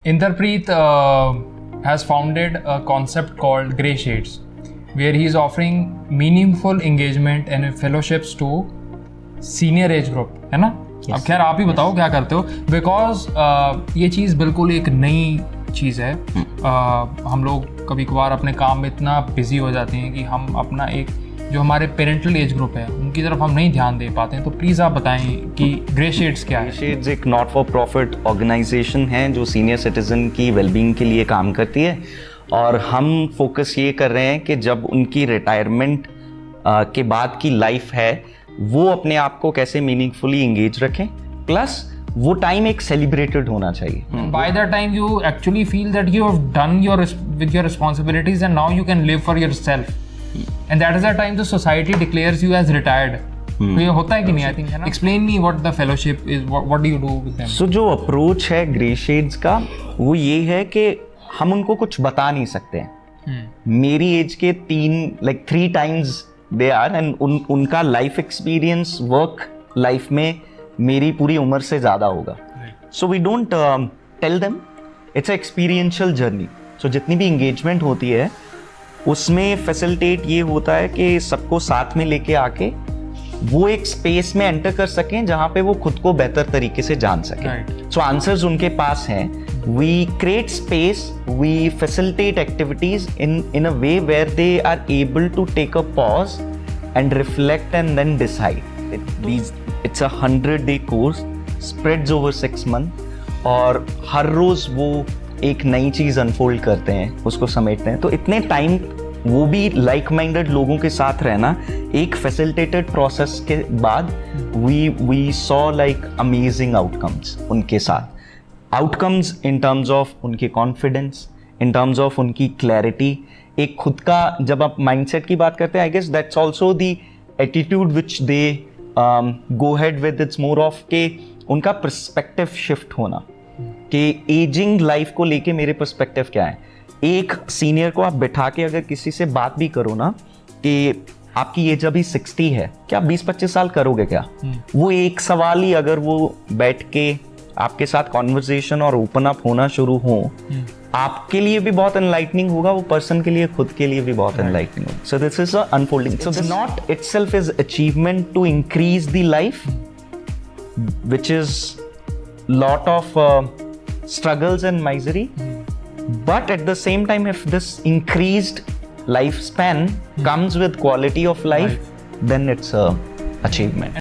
Inderpreet has founded a concept called Grey Shades, where he is offering meaningful engagement and fellowships to senior age group, है ना? Yes. अब खैर आप ही बताओ क्या करते हो, बिकॉज ये चीज़ बिल्कुल एक नई चीज़ है. हम लोग कभी कभार अपने काम में इतना बिजी हो जाते हैं कि हम अपना एक जो हमारे पेरेंटल एज ग्रुप है उनकी तरफ हम नहीं ध्यान दे पाते हैं. तो प्लीज़ आप बताएं कि ग्रे शेड्स क्या है. ग्रे शेड्स एक नॉट फॉर प्रॉफिट ऑर्गेनाइजेशन है जो सीनियर सिटीजन की वेलबींग के लिए काम करती है, और हम फोकस ये कर रहे हैं कि जब उनकी रिटायरमेंट के बाद की लाइफ है वो अपने आप को कैसे मीनिंगफुली इंगेज रखें, प्लस वो टाइम एक सेलिब्रेटेड होना चाहिए. By the time you actually feel that you have done your with your responsibilities and now you can live for yourself, and that is the time the society declares you as retired. तो ये होता है कि नहीं? I think है ना. Explain me what the fellowship is. What do you do with them? So जो approach है ग्रे शेड्स का वो ये है कि हम उनको कुछ बता नहीं सकते हैं. मेरी एज के 3 times they are, and उनका लाइफ एक्सपीरियंस वर्क लाइफ में मेरी पूरी उम्र से ज़्यादा होगा. So we don't tell them, it's experiential journey. So जितनी भी इंगेजमेंट होती है उसमें फैसिलिटेट ये होता है कि सबको साथ में लेके आके वो एक स्पेस में एंटर कर सकें जहाँ पे वो खुद को बेहतर तरीके से जान सकें. सो आंसर्स उनके पास हैं. We create space, we facilitate activities in a way where they are able to take a pause and reflect and then decide. It's a 100-day course, spreads over 6 months, और हर रोज वो एक नई चीज unfold करते हैं, उसको समेटते हैं. तो इतने टाइम वो भी लाइक माइंडेड लोगों के साथ रहना, एक फैसिलिटेटेड प्रोसेस के बाद we saw like amazing outcomes उनके साथ. आउटकम्स इन टर्म्स ऑफ उनके कॉन्फिडेंस, इन टर्म्स ऑफ उनकी क्लैरिटी, एक खुद का, जब आप माइंडसेट की बात करते हैं, I guess that's also the attitude which they go head with. It's more of के उनका पर्सपेक्टिव शिफ्ट होना कि एजिंग लाइफ को लेके मेरे पर्सपेक्टिव क्या है. एक सीनियर को आप बिठा के अगर किसी से बात भी करो ना कि आपकी एज अभी 60 है, क्या आप 20-25 साल करोगे क्या? वो एक सवाल ही अगर वो बैठ के आपके साथ कॉन्वर्सेशन और ओपन अप होना शुरू हो, आपके लिए भी बहुत एनलाइटनिंग होगा, वो पर्सन के लिए, खुद के लिए भी बहुत एनलाइटनिंग होगा. So this is unfolding. So this not itself is achievement to increase the life, which is lot of struggles and misery, but at the same time, if this increased lifespan comes with quality of life, then it's a achievement.